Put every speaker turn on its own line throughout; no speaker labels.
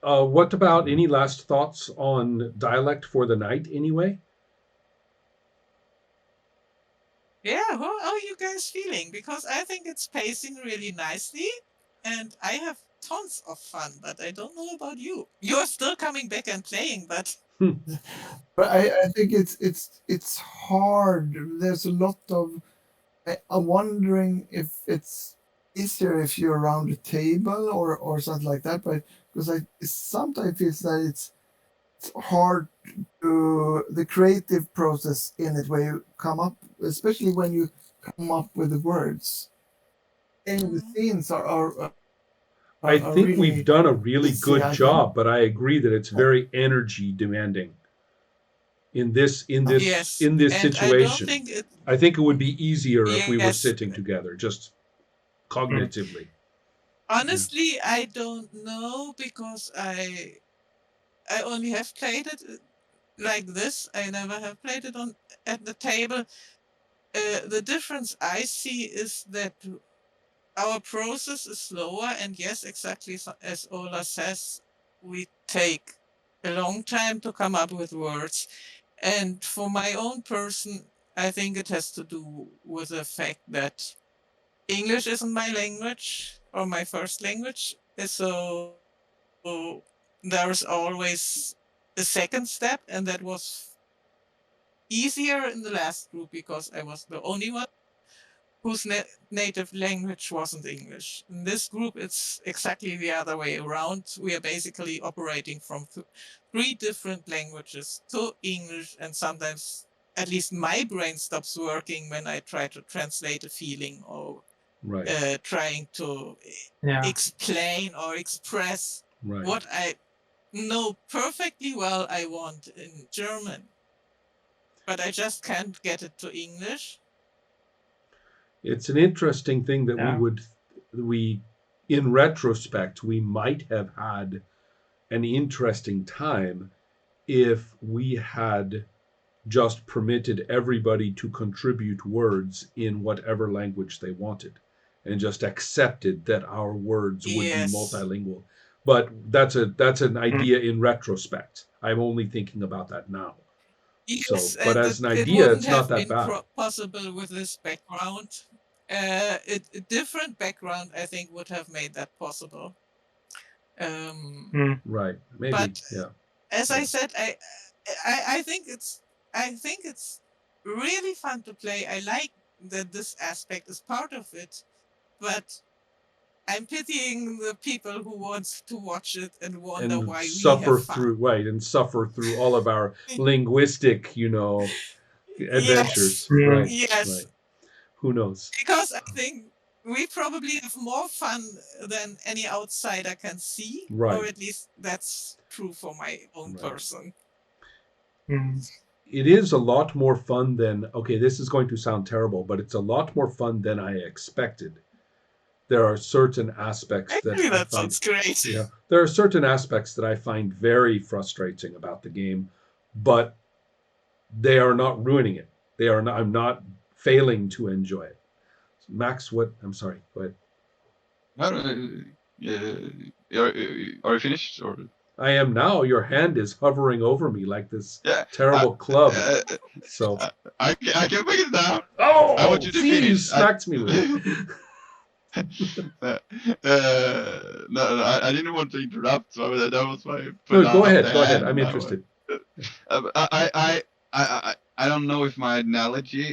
What about any last thoughts on dialect for the night, anyway?
Yeah, how are you guys feeling? Because I think it's pacing really nicely and I have tons of fun, but I don't know about you. You're still coming back and playing, but
Hmm.
But I think it's hard. There's a lot of. I'm wondering if it's easier if you're around a table or something like that. But because I it sometimes feels that it's hard to the creative process in it, where you come up, especially when you come up with the words. And the
mm,
scenes
I
are
think we've
really
done a really
busy,
good
I think.
job, but I agree that it's very energy demanding in this in this
yes,
in this
and I don't
situation.
think it
I think it would be easier if we were
yes.
sitting together, just
Mm.
cognitively. Yeah.
Honestly, I don't know because I only have played it like this. I never have played it on at the table. The difference I see is that our process is slower, and yes, exactly as Ola says, we take a long time to come up with words. And for my own person, I think it has to do with the fact that English isn't my language or my first language. So there's always a second step, and that was easier in the last group because I was the only one whose native language wasn't English. In this group, it's exactly the other way around. We are basically operating from three different languages to English, and sometimes at least my brain stops working when I try to translate a feeling or
Right.
trying to
Yeah.
explain or express
Right.
what I know perfectly well I want in German, but I just can't get it to English.
It's an interesting thing that
Yeah.
we in retrospect we might have had an interesting time if we had just permitted everybody to contribute words in whatever language they wanted and just accepted that our words would be
Yes.
multilingual. But that's an
Mm.
idea in retrospect. I'm only thinking about that now. So,
Yes,
but
and
as an
it
idea,
wouldn't
it's not
have
that
been
bad.
possible with this background. A different background, I think, would have made that possible. Um,
Mm.
Right. Maybe.
but
Yeah.
as I
Yeah.
said, I think it's really fun to play. I like that this aspect is part of it, but I'm pitying the people who want to watch it and wonder
And
why we have
suffer
fun.
through, right, and suffer through all of our linguistic,
Yes,
adventures.
Mm.
Right. Right.
yes.
Who knows?
Because I think we probably have more fun than any outsider can see, or
Right.
at least that's true for my own
Right.
person.
Mm.
It is a lot more fun than, okay, this is going to sound terrible, but it's a lot more fun than I expected. There are certain aspects that
Actually,
I
that
find,
sounds great.
yeah, there are certain aspects that I find very frustrating about the game, but they are not ruining it. They are not, I'm not failing to enjoy it. Max, what? I'm sorry. Go ahead.
No, are you finished or?
I am now. Your hand is hovering over me like this
Yeah, I,
terrible club.
uh,
So,
I can bring it down. I want
oh,
you to
see, you
finish.
smacked me with it.
Uh, no, I didn't want to interrupt, so that was why I put
No, go
up the
ahead. Go ahead.
hand,
I'm
and
interested.
I don't know if my analogy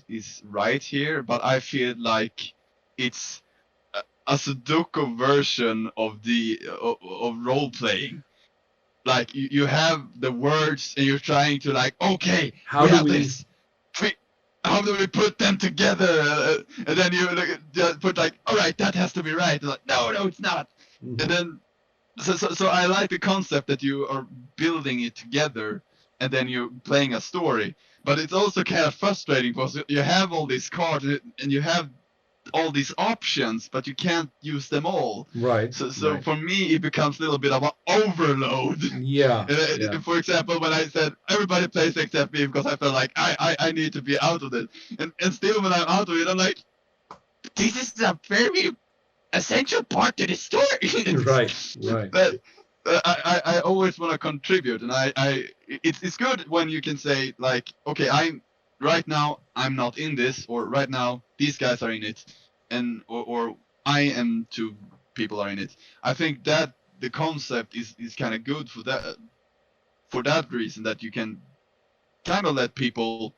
is right here, but I feel like it's a Sudoku version of role playing. Like you have the words and you're trying to like, okay,
How
we
do
have
we?
this. We, how do we put them together? And then you just put like, all right, that has to be right. And like, no, it's not. And
Mhm.
then so I like the concept that you are building it together and then you're playing a story. But it's also kind of frustrating because you have all these cards and you have all these options, but you can't use them all.
Right,
So
right.
for me, it becomes a little bit of an overload.
Yeah, yeah,
For example, when I said everybody plays except me because I felt like I need to be out of it, and still when I'm out of it, I'm like, this is a very essential part to the story.
right, right.
but I always want to contribute, and it's good when you can say like, okay, right now I'm not in this, or right now these guys are in it, and or I am two people are in it. I think that the concept is kind of good for that reason, that you can kind of let people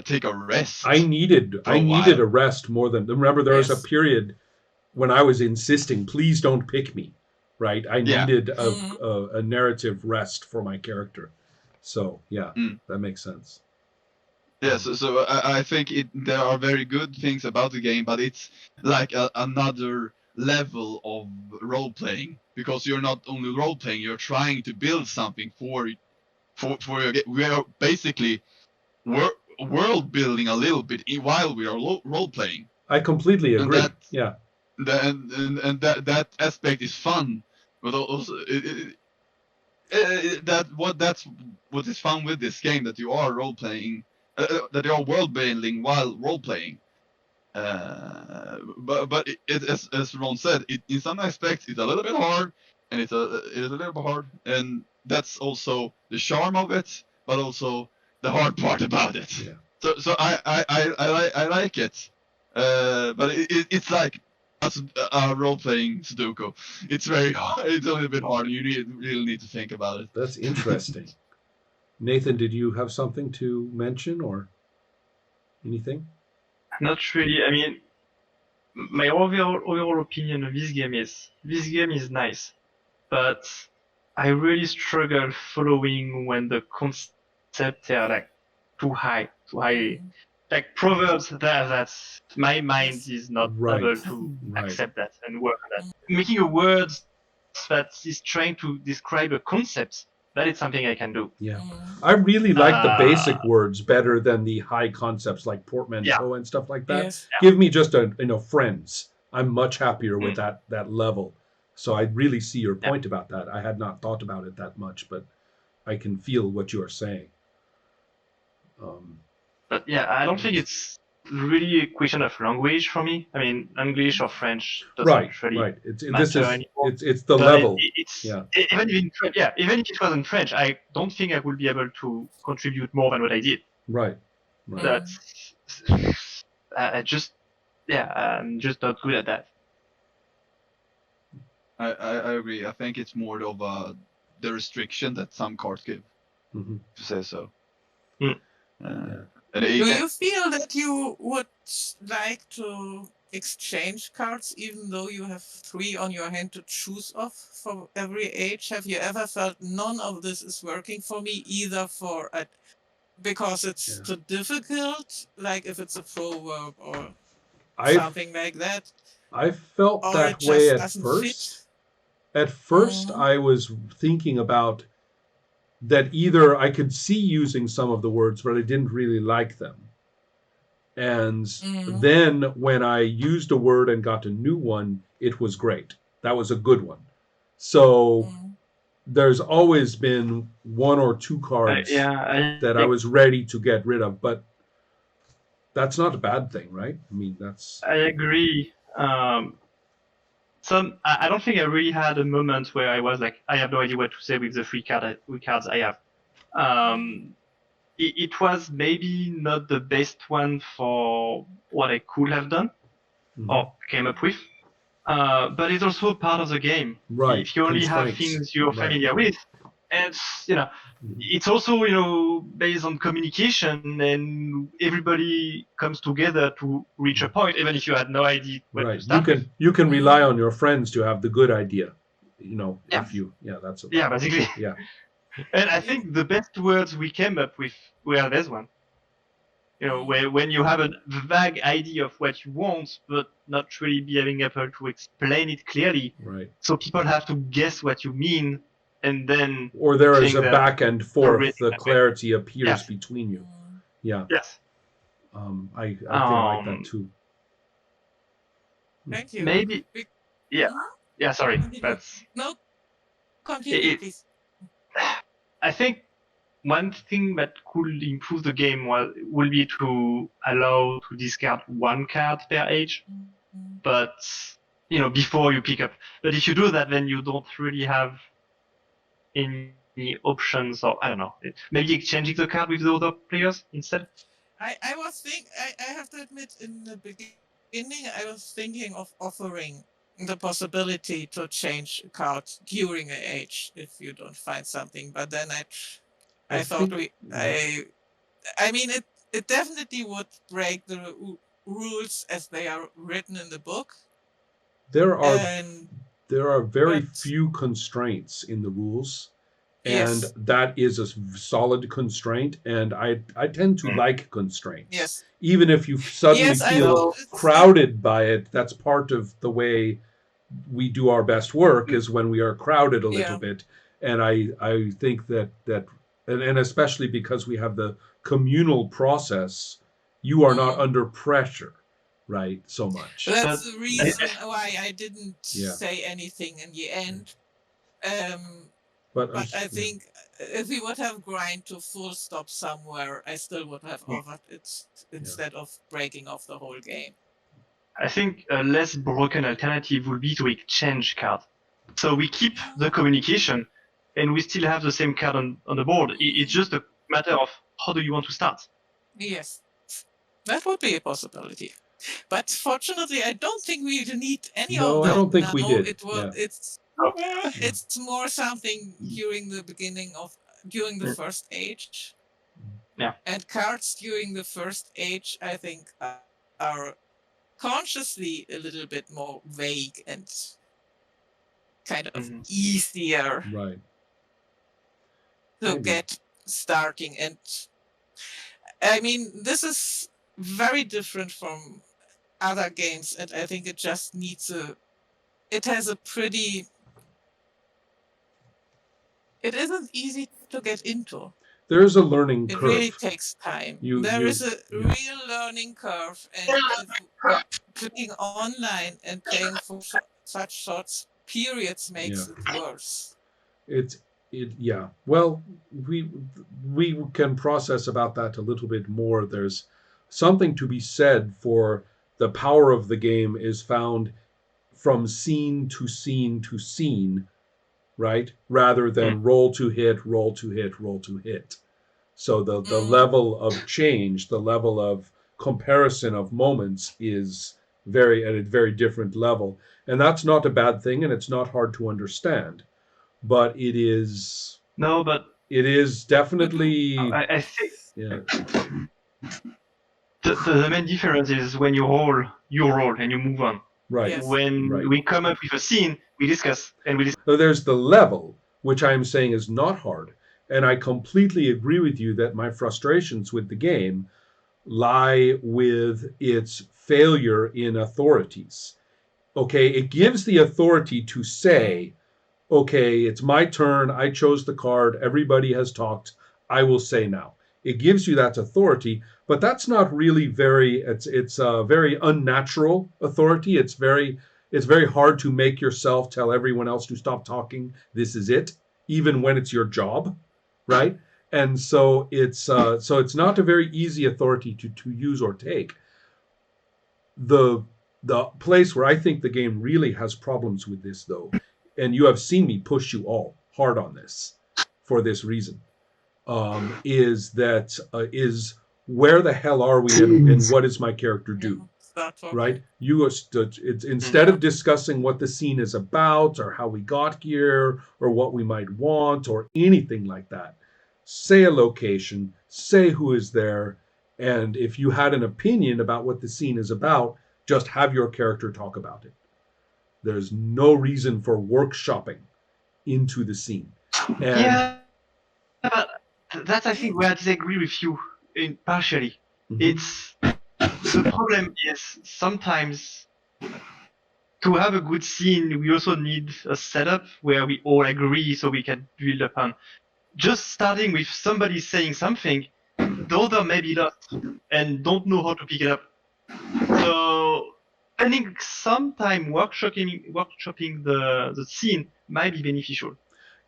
take a rest
I needed
for a
a
while.
rest more than, remember, there was a
Yes.
period when I was insisting, please don't pick me, right? I
Yeah.
needed
Mm,
a narrative rest for my character. So yeah,
Mm.
that makes sense.
Yeah, so I think there are very good things about the game, but it's like another level of role playing, because you're not only role playing, you're trying to build something for your game. We are basically world building a little bit while we are role playing,
I completely
and
agree. Yeah.
that aspect is fun, but also that's what is fun with this game, that you are role playing, that you are world building while role playing. But as Ron said, in some aspects it's a little bit hard, and it is a little bit hard, and that's also the charm of it, but also the hard part about it.
Yeah.
So I like it, but it's like a role playing Sudoku. It's very hard. It's a little bit hard. You really need to think about it.
That's interesting. Nathan, did you have something to mention or anything?
Not really. I mean, my overall opinion of this game is nice, but I really struggle following when the concepts are like too high.
mm,
Like proverbs that my mind
yes.
is not
Right.
able to
Right.
accept that and work on that. Making a word that is trying to describe a concept, that is something I can do.
Yeah.
Mm,
I really like the basic
Uh,
words better than the high concepts like
yeah,
portmanteau and stuff like that.
yes.
Give me just friends. I'm much happier with
mm,
that level. So I really see your
yeah.
point about that. I had not thought about it that much, but I can feel what you are saying. Um,
But yeah, I don't think it's really a question of language for me. I mean, English or French doesn't
right,
really
right. This
matter
is
anymore.
it's the
But
level.
it's
Yeah,
even in French, yeah, even if it was in French, I don't think I would be able to contribute more than what I did.
right, right.
Mm,
That's I just yeah, I'm just not good at that.
I agree. I think it's more of the restriction that some cards give,
Hmm.
to say so.
Mm.
Uh,
Do
and
you feel that you would like to exchange cards even though you have 3 on your hand to choose of for every age? Have you ever felt none of this is working for me, either because it's
Yeah.
too difficult, like if it's a proverb or
I've
something like that,
I felt
or
that
it
way
just
at
doesn't fit?
first. At first,
Mm,
I was thinking about that either I could see using some of the words, but I didn't really like them. And
mm,
then when I used a word and got a new one, it was great. That was a good one. So
mm,
there's always been one or two cards
Yeah,
that I was ready to get rid of, but that's not a bad thing, right? I mean, that's
I agree. I don't think I really had a moment where I was like, I have no idea what to say with the three cards I have.
mm,
Um, it was maybe not the best one for what I could have done
mhm.
or came up with. But it's also part of the game.
Right.
If you only have
Constraints.
things you're
Right.
familiar with, and you know,
Mhm.
it's also based on communication, and everybody comes together to reach a point, even if you had no idea what to
Right.
start with.
You can rely
mm,
on your friends to have the good idea.
Yeah,
If you that's
yeah, basically.
yeah.
And I
yeah,
think the best words we came up with were this one.
mm,
Where when you have a vague idea of what you want, but not really being able to explain it clearly,
Right.
so people have to guess what you mean, and then
Or there is
think
a
they're
back and forth.
progressing
The
that way.
clarity appears
Yes,
between you.
mm.
Yeah.
yes.
I kind of like that
Um,
too.
Thank you.
maybe,
Be-
yeah,
Mhm.
yeah. Sorry,
Continue.
that's
No, continue,
it.
please.
I think one thing that could improve the game will be to allow to discard one card per age,
Mm,
but before you pick up. But if you do that, then you don't really have any options, or I don't know. Maybe exchanging the card with the other players instead.
I have to admit, in the beginning, I was thinking of offering the possibility to change a card during a age if you don't find something. But then I thought I mean, it definitely would break the rules as they are written in the book.
There are
And
there are very
but
few constraints in the rules, and
yes,
that is a solid constraint. And I tend to like constraints,
yes,
even if you suddenly
yes. I
feel
No.
it's
crowded by it. That's part of the way we do our best work, is when we are crowded a little
yeah.
bit. And I think that and especially because we have the communal process, you are not
Mm.
under pressure, right, so much.
That's
But
the reason why I didn't
Yeah,
say anything in the end. Um,
but
but I think if we would have grind to full stop somewhere, I still would have offered it instead of breaking off the whole game.
I think a less broken alternative would be to exchange cards. So we keep the communication, and we still have the same card on the board. It's just a matter of how do you want to start.
Yes, that would be a possibility. But fortunately, I don't think we need any
no,
of
I
that
don't think
now.
we did.
It will.
Yeah.
Oh,
It's more something during the
Mm.
first age.
Yeah.
And cards during the first age, I think, are consciously a little bit more vague and kind of
Mhm.
easier
Right.
to
Maybe.
get starting. And I mean, this is very different from other games, and I think it just needs it has a pretty, it isn't easy to get into.
There is a learning
It really
curve.
takes time.
You
There is
you
a
yeah.
real learning curve, and if playing online and playing for such sorts periods
Yeah.
makes it worse.
It's it yeah. Well, we we can process about that a little bit more. There's something to be said for the power of the game is found from scene to scene to scene, right? Rather
Mm.
than roll to hit, roll to hit, roll to hit. So the
Mm,
level of change, the level of comparison of moments is very at a very different level. And that's not a bad thing, and it's not hard to understand. But
No, but
it is definitely
I think
yeah,
the main difference is when you roll and you move on.
right.
yes.
When
Right.
we come up with a scene, we discuss and we discuss.
So there's the level, which I'm saying is not hard. And I completely agree with you that my frustrations with the game lie with its failure in authorities. Okay, it gives the authority to say, okay, it's my turn. I chose the card. Everybody has talked. I will say now. It gives you that authority, but that's not really very. It's a very unnatural authority. It's very hard to make yourself tell everyone else to stop talking. This is it, even when it's your job, right? And so it's not a very easy authority to use or take. The place where I think the game really has problems with this, though, and you have seen me push you all hard on this for this reason, is where the hell are we, and what does my character do?
Start talking.
Right? You are it's instead of discussing what the scene is about or how we got here or what we might want or anything like that. Say a location, say who is there, and if you had an opinion about what the scene is about, just have your character talk about it. There's no reason for workshopping into the scene. And
Yeah, but that's I think where I disagree with you partially.
Mhm.
It's the problem is sometimes to have a good scene, we also need a setup where we all agree so we can build upon. Just starting with somebody saying something, the other may be lost and don't know how to pick it up. So spending some time workshopping the scene might be beneficial.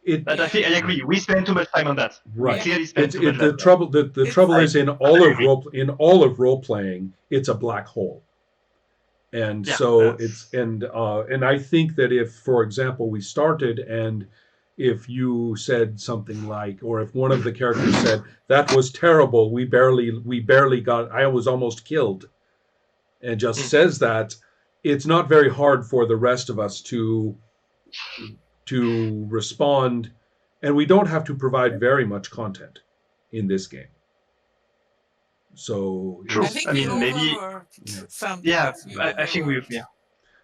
it
But I think I agree. We spend too much time on that.
Right.
We clearly spend
It's
too much
the
time.
trouble. The
It's-
trouble is in all of role playing, it's a black hole. And
Yeah,
so
that's
and I think that if, for example, we started and if you said something like, or if one of the characters said that was terrible, we barely got, I was almost killed, and just
mm,
says that, it's not very hard for the rest of us to respond, and we don't have to provide very much content in this game. So
I
true.
it's
think
I
we
mean, maybe
yeah.
overworked
yeah.
sometimes. We
I think we've
overworked.
yeah.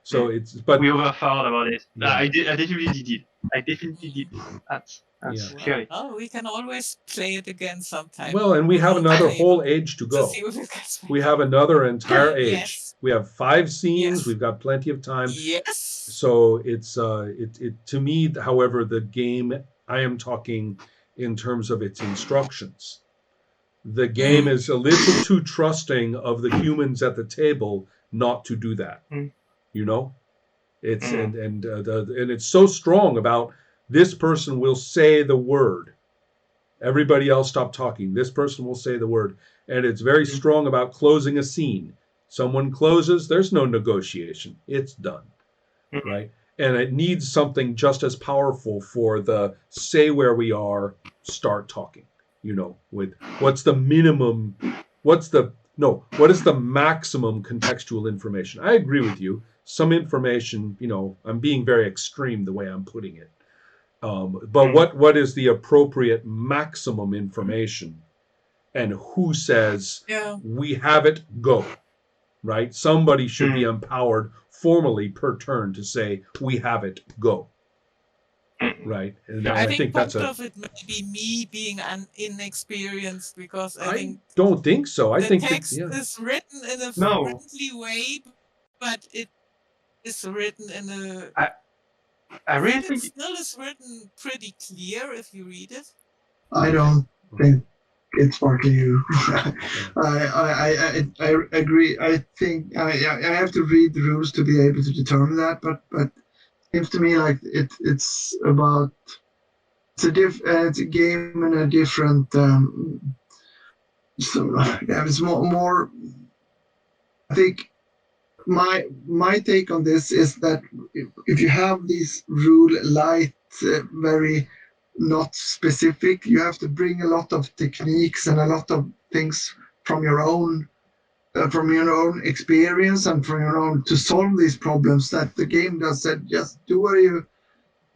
So
Mm.
it's but
We overthought about it.
yeah,
I definitely did. I definitely did.
yeah.
That's clearly.
Well, we can always play it again sometime.
Well, and we have
Role
another whole
table
age to
to
go.
see if it gets
We
better.
have another entire age.
Yes.
We have 5 scenes.
Yes.
We've got plenty of time.
Yes.
So it to me, however, the game, I am talking in terms of its instructions. The game
Mm.
is a little too trusting of the humans at the table not to do that.
Mm,
You know, it's
mm,
and it's so strong about, this person will say the word. Everybody else stop talking. This person will say the word. And it's very
mm,
strong about closing a scene. Someone closes, there's no negotiation. It's done,
mm,
right? And it needs something just as powerful for the say where we are, start talking. With what's the minimum, what's the, no, what is the maximum contextual information? I agree with you. Some information, I'm being very extreme the way I'm putting it. But
mm,
what is the appropriate maximum information, and who says
Yeah.
we have it, go, right? Somebody should be
mm,
empowered formally per turn to say we have it, go,
mm.
right? And
Yeah.
I
I
think
think that's
part
a,
of it may be me being inexperienced because I
I
think
don't think so. I
the
think that,
text
yeah.
is written in a
No,
friendly way, but it is written in a.
I I
I
really
think it
think
still is written pretty clear if you read it.
I
okay.
don't think it's for you. I agree. I think I have to read the rules to be able to determine that. But seems to me like it's about it's a game in a different. So yeah, it's more. I think my take on this is that if you have these rule light, very not specific, you have to bring a lot of techniques and a lot of things from your own experience and from your own to solve these problems that the game does said just do what you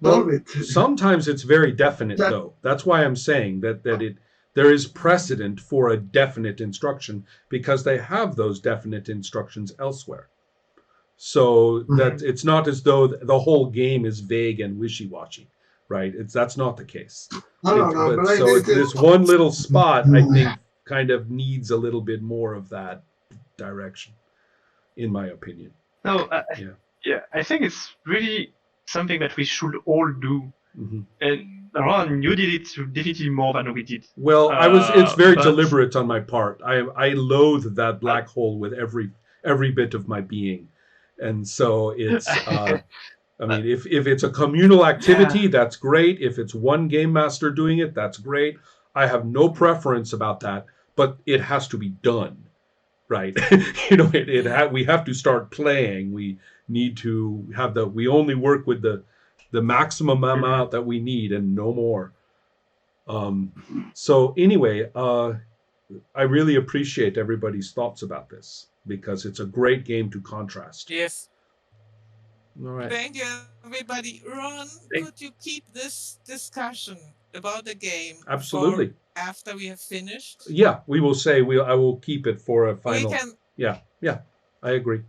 solve
Well,
it.
sometimes it's very definite,
That
though. That's why I'm saying that there is
Mm.
precedent for a definite instruction, because they have those definite instructions elsewhere. So that
Mm,
it's not as though the whole game is vague and wishy-washy, right? That's not the case.
I don't know,
But
but
so it's this one little spot, I think, kind of needs a little bit more of that direction, in my opinion.
no,
Yeah.
yeah. I think it's really something that we should all do.
Hmm.
And Ron, you did it definitely more than we did.
Well, it's very
But
deliberate on my part. I loathe that
uh,
black hole with every bit of my being, and so it's I mean, if it's a communal
yeah,
activity, that's great. If it's one game master doing it, that's great. I have no preference about that, but it has to be done, right?
Mm.
We have to start playing. We need to have we only work with the maximum
mm,
amount that we need and no more. So anyway, I really appreciate everybody's thoughts about this, because it's a great game to contrast.
Yes.
All right.
Thank you, everybody. Ron,
thank-
could you keep this discussion about the game for
Absolutely.
after we have finished?
Yeah, we will say I will keep it for a
We
final.
can
Yeah, yeah, I agree.